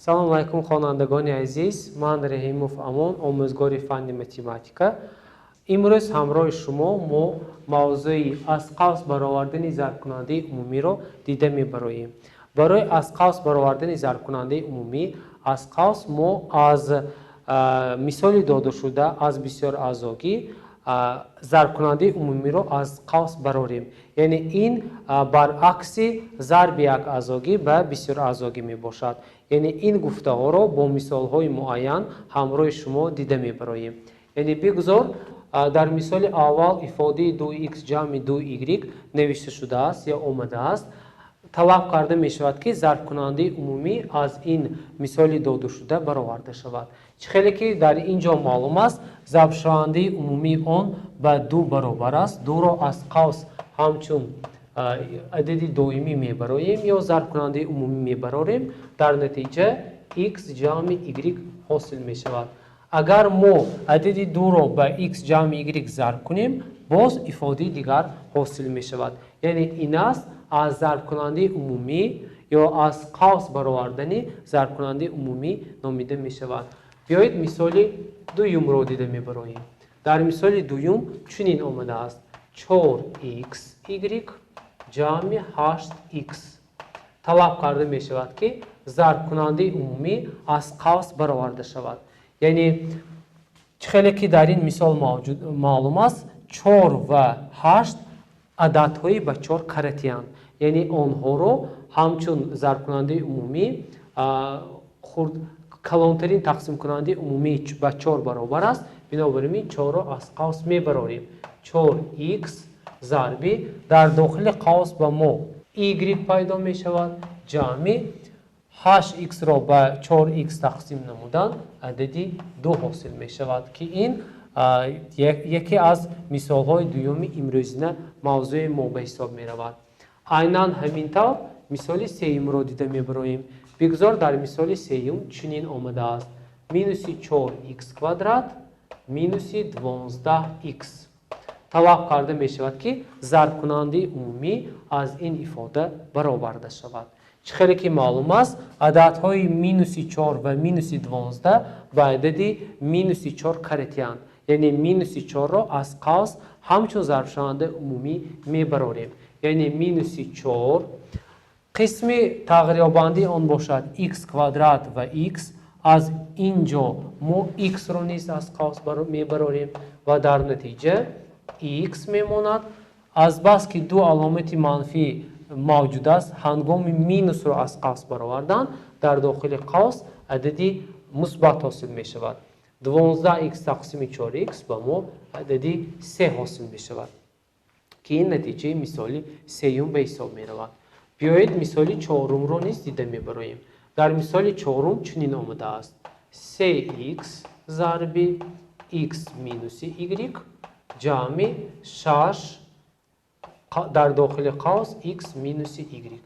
салом алайкум хонандагони азиз, ман Раҳимов Амон, омӯзгори фанни математика. имрӯз ҳамроҳи шумо мо мавзӯи аз қавс баровардани зарбкунандаи умумиро дида мебароем. барои аз қавс баровардани зарбкунандаи умумӣ аз қавс мо аз мисоли додашуда аз бисёр аъзогӣ зарбкунандаи умумиро аз қавс барорем. яъне ин баръакси зарби як аъзогӣ ба бисёр аъзогӣ мебошад. яъне ин гуфтаҳоро бо мисолҳои муайян ҳамроҳи шумо дида мебароем. яъне бигузор дар мисоли аввал ифодаи 2x ҷамъи 2y навишта шудааст ё омадааст. талаб карда мешавад ки зарбкунандаи умумӣ аз ин мисоли додашуда бароварда шавад. чихеле ки дар ин ҷо маълум аст, зарбшавандаи умумии он ба 2 баробар аст. 2ро аз қавс ҳамчун адади доимӣ мебароем ё зарбкунандаи умумӣ мебарорем. дар натиҷа x ҷамъи y ҳосил мешавад. агар мо адади 2ро ба x ҷамъи y зарб кунем, боз ифодаи дигар ҳосил мешавад. яъне ин аст аз зарбкунандаи умумӣ ё аз қавс баровардани зарбкунандаи умумӣ номида мешавад. биёед мисоли дуюмро дида мебароем. дар мисоли дуюм чунин омадааст: 4xy ҷамъи 8x. талаб карда мешавад ки зарбкунандаи умумӣ аз қавс бароварда шавад. яъне чихеле ки дар ин мисол маълум аст, 4 ва 8 ададҳои ба 4 каратиянд. яъне онҳоро ҳамчун зарбкунандаи умумӣ калонтарин тақсимкунандаи умумӣ ба 4 баробар аст. бинобар ин 4ро аз қавс мебарорем. 4x зарби дар дохили қавс ба мо y пайдо мешавад, ҷамъи 8x-ро ба 4x тақсим намудан адади 2 ҳосил мешавад, ки ин яке аз мисолҳои дуюми имрӯзина мавзӯи мо ба ҳисоб меравад. айнан ҳамин тавр мисоли сеюмро дида мебароем. бигузор дар мисоли сеюм чунин омадааст: минуси 4x квадрат минуси 12x. талаб карда мешавад ки зарбкунандаи умумӣ аз ин ифода бароварда шавад. чихеле ки маълум аст, ададҳои минуси 4 ва минуси 12 ба адади минуси 4 каратиянд. яъне минуси 4ро аз қавс ҳамчун зарбшавандаи умумӣ мебарорем. яъне минуси 4 қисми тағйирёбандии он бошад x квадрат ва x. аз ин ҷо мо x-ро низ аз қавс мебарорем ва дар натиҷа x мемонад. азбас ки ду аломати манфӣ мавҷуд аст, ҳангоми минусро аз қавс баровардан дар дохили қавс адади мусбат ҳосил мешавад. 12x тақсими 4x ба мо адади 3 ҳосил мешавад, ки ин натиҷаи мисоли сеюм ба ҳисоб меравад. биёед мисоли чорумро низ дида мебароем. дар мисоли чорум чунин омадааст: 3x зарби x минуси y ҷамъи 6 дар дохили қавс x минуси y.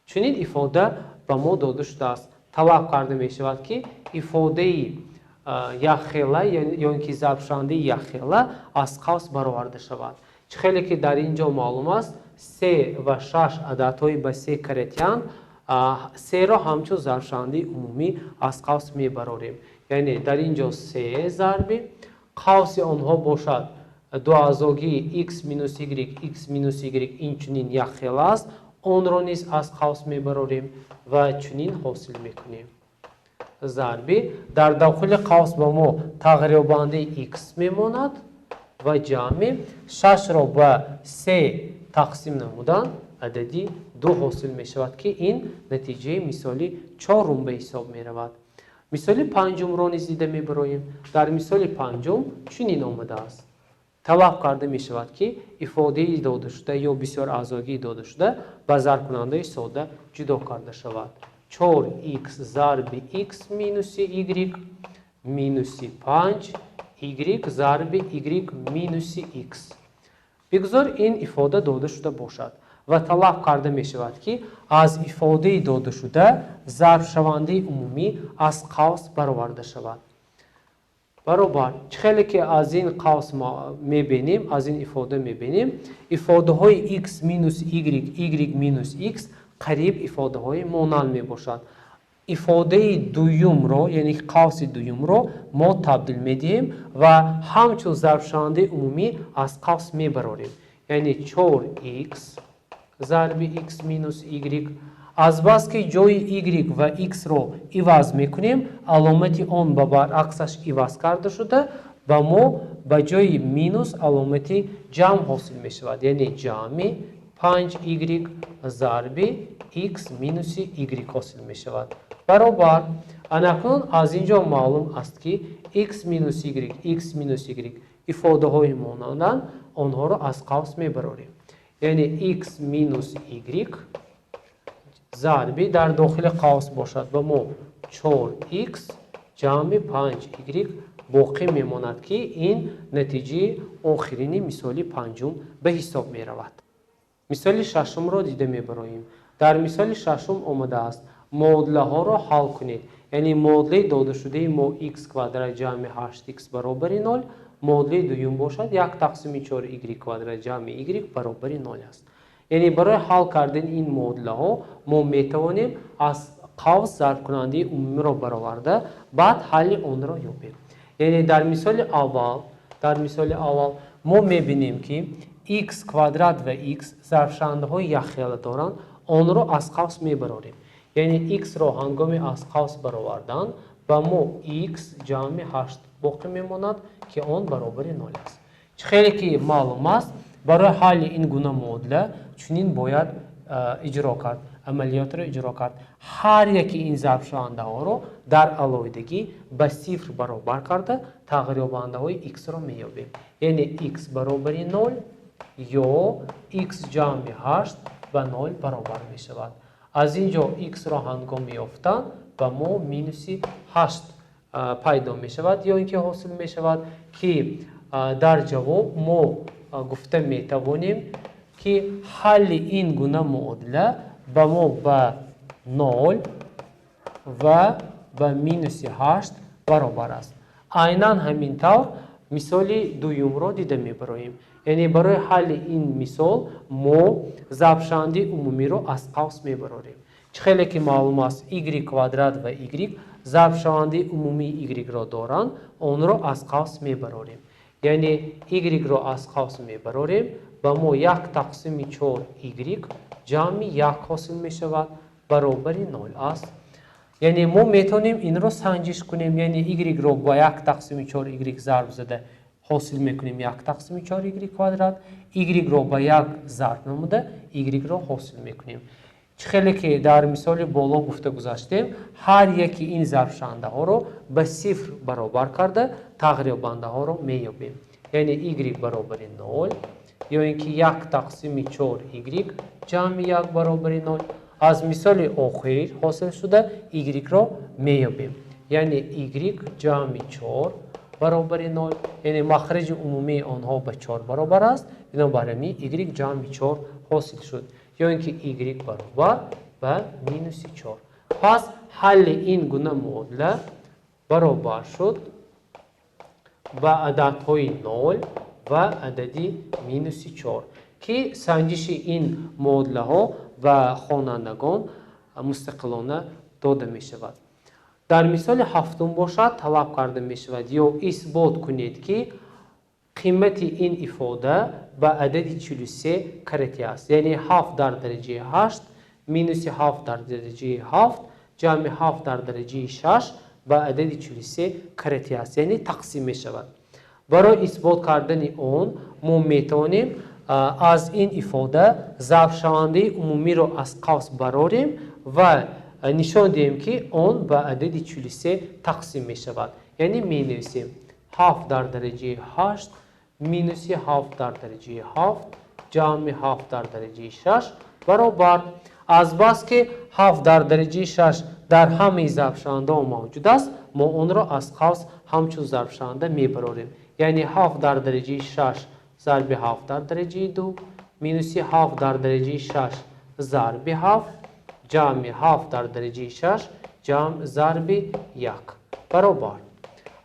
чунин ифода ба мо дода шудааст. талаб карда мешавад ки ифодаи якхела ё ин ки зарбшавандаи якхела аз қавс бароварда шавад. чихеле ки дар ин ҷо маълум аст, 3 ва 6 ададҳои ба 3 каратиянд. 3ро ҳамчун зарбшавандаи умумӣ аз қавс мебарорем. яъне дар ин ҷо 3 зарби қавси онҳо бошад дуаъзогии x минус y, x минус y инчунин якхела аст. онро низ аз қавс мебарорем ва чунин ҳосил мекунем. зарби дар дохили қавс ба мо тағйирёбандаи x мемонад ва ҷамъи 6ро ба 3 тақсим намудан адади 2 ҳосил мешавад, ки ин натиҷаи мисоли чорум ба ҳисоб меравад. мисоли панҷумро низ дида мебароем. дар мисоли панҷум чунин омадааст: талаб карда мешавад ки ифодаи додашуда ё бисёр аъзогии додашуда ба зарбкунандаи сода ҷудо карда шавад. 4x зарби x минуси y минуси 5 y зарби y минуси x. бигузор ин ифода дода шуда бошад ва талаб карда мешавад ки аз ифодаи додашуда зарбшавандаи умумӣ аз қавс бароварда шавад. баробар чихеле ки аз ин қавс мебинем, аз ин ифода мебинем, ифодаҳои x минус y, y минус x қариб ифодаҳои монанд мебошад. ifade دوم رو یعنی قوس دوم رو ما تبدیل میدیم و همچون ضربشونده عمومی از قوس میبریم یعنی 4x ضرب x مینوس y از بس که جای y و x رو عوض میکنیم علامت اون به برعکسش عوض کرده شده و ما به جای مینوس علامت جمع حاصل میشود یعنی جمع 5y ضرب x مینوس y حاصل میشود برابر اکنون از اینجا معلوم است که x مینوس y ifade های مانند آنها را از قوس میبریم یعنی x مینوس y ضربی در داخل قوس باشد و ما 4x جمع 5y باقی میماند که این نتیجه آخرین مثال پنجم به حساب می رود. مثال ششم را دیده می براییم. در مثال ششم آمده است معادله ها را حل کنید. یعنی معادله داده شده ما x کوادرات جمع 8x برابر 0 معادله دوم باشد 1 تقسیم 4y کوادرات جمع y برابر 0 است. یعنی برای حل کردن این معادله ها ما می توانیم از قوس ضرب کننده عمومی را برآورده بعد حل آن را یابیم. یعنی در مثال اول ما میبینیم که x کوادرات و x ضربشونده های یخیل دارند آن را از قوس میبریم یعنی x را هنگام از قوس برآوردن و ما x جمع 8 باقی میماند که آن برابر 0 است. خیلی که معلوم است برای حل این گونه معادله چنین باید اجرا کرد عملیات را اجرا کرد هر یکی این ضربشونده ها را در علاوه‌دگی به صفر برابر کرده تغییر یابنده های x را میابیم یعنی x برابر 0 یا x جمع 8 به 0 برابر می شود از اینجا x را هنگام یافتن و ما مینوس 8 پیدا می شود یا اینکه حاصل می شود که در جواب ما گفته می توانیم که حل این گونه معادله به ما به 0 و به مینوس 8 برابر است. عیناً همین طور مثال دوم را دیده میبریم. یعنی برای حل این مثال ما ضربشونده عمومی را از قوس میبریم. خیلی که معلوم است y کوادرات و y ضربشونده عمومی y را دارند آن را از قوس میبریم. یعنی y را از قوس میبریم و ما 1 تقسیم 4y جمع 1 حاصل می شود برابر 0 است. یعنی ما میتونیم این رو سنجش کنیم یعنی y رو با 1 تقسیم 4y ضرب زده حاصل میکنیم 1 تقسیم 4y کوادرات y رو با 1 ضرب نموده y رو حاصل میکنیم. خیلی که در مثال بالا گفته گذاشتیم هر یکی این ضربشونده ها رو به صفر برابر کرده تغییر یابنده ها رو میابیم یعنی y برابر 0 یا اینکه 1 تقسیم 4y جمع 1 برابر 0 از مثال آخر حاصل شده y را میابیم یعنی y جمع 4 برابر 0 یعنی مخرج عمومی آنها به 4 برابر است بنابراین y جمع 4 حاصل شد یا اینکه y برابر به مینوس 4 پس حل این گونه معادله برابر شد با عددهای 0 و عددی مینوس 4 که سنجش این معادله ها و خوانندگان مستقلانه داده می شود. در مثال هفتم باشد طلب کرده می شود یا اثبات کنید که قیمت این ifade به عدد 43 کرتی است یعنی 7 در درجه 8 مینوس 7 در درجه 7 جمع 7 در درجه 6 به عدد 43 کرتی است یعنی تقسیم می شود. برای اثبات کردن اون ما میتونیم از این ifade ضربشونده عمومی را از قوس براریم و نشان دهیم که اون به عدد 43 تقسیم می شود یعنی می نویسیم 7 در درجه 8 مینوس 7 در درجه 7 جمع 7 در درجه 6 برابر از بس که 7 در درجه 6 در همه ضربشونده موجود است ما اون را از قوس همچون ضربشونده میبریم یعنی 7 در درجه 6 ضرب 7 در درجه 2 مینوس 7 در درجه 6 ضرب 7 جمع 7 در درجه 6 جمع ضرب 1 برابر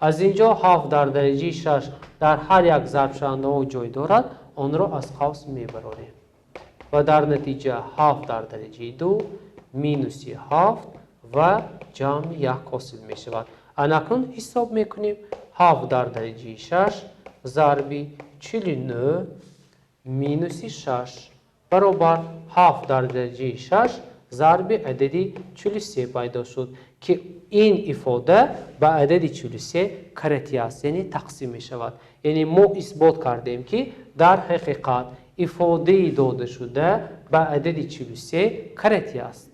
از اینجا 7 در درجه 6 در هر یک ضربشونده جای دارد آن را از قوس میبریم و در نتیجه 7 در درجه 2 مینوس 7 و جمع یک حاصل می شود. اکنون حساب میکنیم 7 در درجه 6 ضرب 49 مینوس 6 برابر 7 در درجه 6 ضرب عدد 43 پیدا شد که این ifade به عدد 43 کرتی است، یعنی تقسیم می شود. یعنی ما اثبات کردیم که در حقیقت ifade داده شده به عدد 43 کرتی است.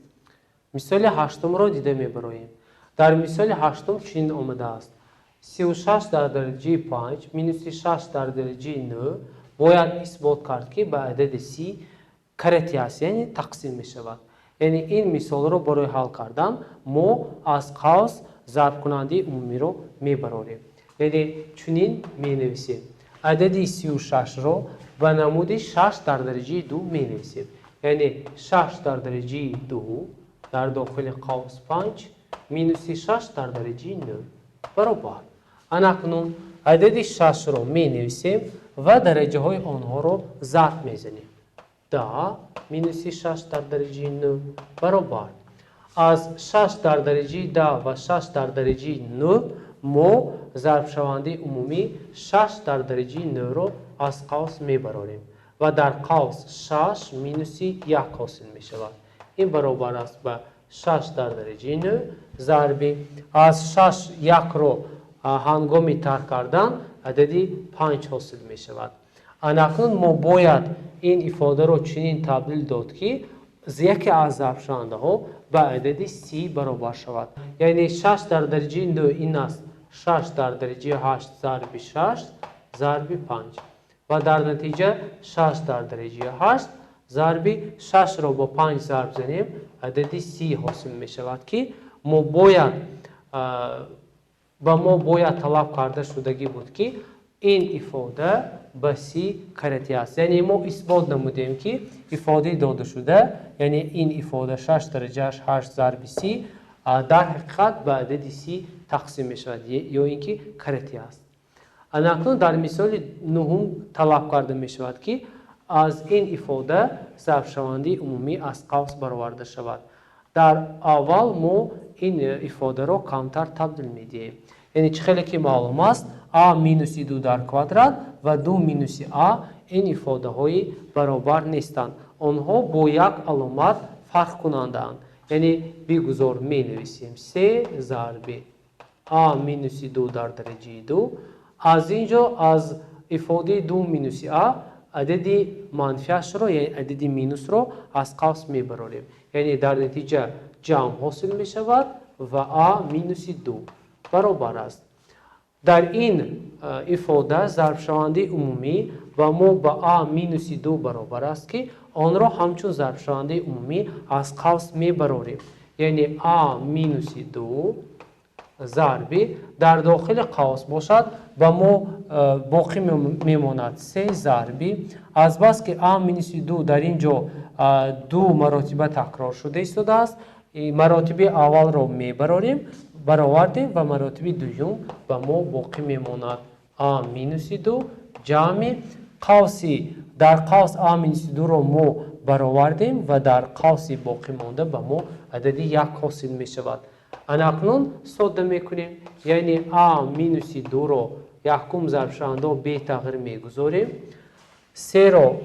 مثال هشتم را دیده می براییم. در مثال هشتم چنین آمده است: 36 در درجه 5 مینوس 6 در درجه 9 باید اثبات کرد که به عدد 30 کرتی است، یعنی تقسیم می شود. یعنی این مثال رو برای حل کردن ما از قوس ضرب کننده عمومی رو می براریم. یعنی چنین می نویسیم: عدد 36 رو به نمود 6 در درجه 2 می نویسیم. یعنی 6 در درجه 2 در داخل قوس 5 مینوس 6 در درجه 9 برابر. اکنون عدد 6 رو می نویسیم و درجه های آنها رو ضرب می زنیم. 10 مینوس 6 در درجه 9 برابر. از 6 در درجه 10 و 6 در درجه 9 ما ضرب شونده عمومی 6 در درجه 9 رو از قوس می براریم و در قوس 6 مینوس 1 حاصل می شود. این برابر است به 6 در درجه 9 ضرب از 6 1 رو هنگام ترک کردن عددی 5 حاصل می شود. اکنون ما باید این ifade رو چنین تبدیل داد که یکی از ضرب شونده ها به عدد 30 برابر شود. یعنی 6 در درجه 9 این است 6 در درجه 8 ضرب 6 ضرب 5 و در نتیجه 6 در درجه 8 ضرب 6 رو با 5 ضرب زنیم عدد 30 حاصل می شود که ما باید طلب کرده شدگی بود که این ifade به 30 کرتی است. یعنی ما اثبات نمودیم که ifade داده شده، یعنی این ifade 6 درجه 8 ضرب 30 در حقیقت به عدد 30 تقسیم می شود یا اینکه کرتی است. اکنون در مثال نهم طلب کرده می شود که از این ifade ضرب شونده عمومی از قوس برآورده شود. در اول ما این ifade را کمتر تبدیل می دهیم. یعنی خیلی که معلوم است a مینوس 2 در کوادرات و 2 مینوس a این ifade های برابر نیستند. آنها با یک علامت فرق کننده اند. یعنی بگذار می نویسیم 3 ضرب a مینوس 2 در درجه 2. از اینجا از ifade 2 مینوس a عدد منفیش رو یعنی عدد مینوس رو از قوس می براریم. یعنی در نتیجه جمع حاصل می شود و a مینوس 2 برابر است. در این ifade ضرب شونده عمومی و ما با a مینوس 2 برابر است که آن را همچون ضرب شونده عمومی از قوس می براریم. یعنی a مینوس 2 ضرب در داخل قوس باشد و ما باقی میماند 3 ضرب از بس که a مینوس 2 در اینجا 2 مراتبه تکرار شده است. مراتب اول را میبراریم برآوردیم و مراتب دوم و ما باقی میماند a مینوس 2 جمع قوسی در قوس a مینوس 2 را ما برآوردیم و در قوس باقی مانده به ما عدد 1 حاصل می شود. اکنون ساده میکنیم، یعنی a مینوس 2 را یکم ضرب شونده به تغییر میگذاریم، 3 را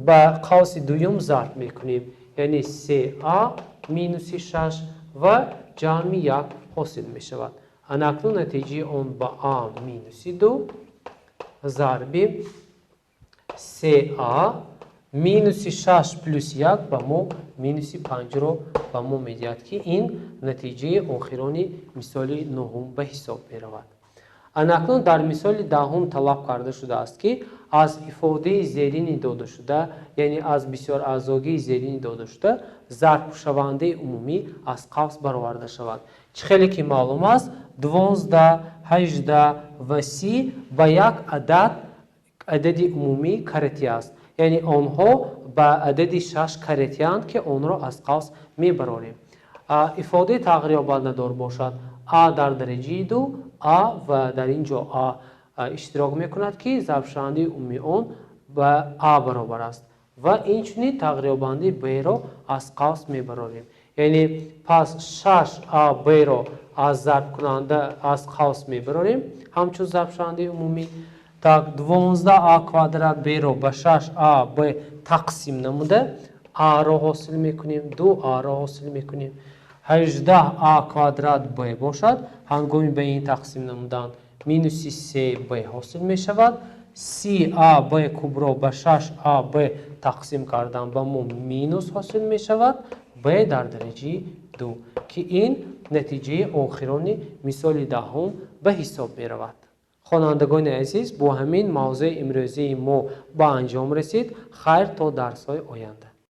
به قوس دوم ضرب میکنیم، یعنی 3a مینوس 6 و جمع 1 حاصل می شود. اکنون نتیجه آن با a مینوس 2 ضرب 3a مینوس 6 پلوس 1 با ما مینوس 5 رو با ما میدهد که این نتیجه آخرانی مثال نهم به حساب می رود. اکنون در مثال دهم طلب کرده شده است که از ifade زیرینی داده شده، یعنی از بسیار اعضاگی زیرینی داده شده ضرب شونده عمومی از قوس برآورده شود. خیلی که معلوم است 12 18 و 30 به یک عدد عمومی کرتی است. یعنی آنها به عدد 6 کرتی اند که آن را از قوس می براریم. ifade تغییر ندار باشد a در درجه 2 a و در اینجا a اشتراک میکند که ضرب شونده عمومی آن به a برابر است و این چنین تغییر b را از قوس میبراریم. یعنی پس 6AB رو از ضرب کننده از قوس میبریم همچون ضرب شونده عمومی. تا 12A کوادرات B رو به 6AB تقسیم نموده A رو حاصل میکنیم 2A رو حاصل میکنیم. 18A کوادرات B باشد هنگامی به این تقسیم نمودن مینوس 3B حاصل میشود. 3AB کب رو به 6AB تقسیم کردن به مو مینوس حاصل میشود B در درجه 2 که این نتیجه آخرانی مثال دهم به حساب می رود. خوانندگان عزیز با همین موضوع امروزی ما با انجام رسید. خیر تا درس های آینده.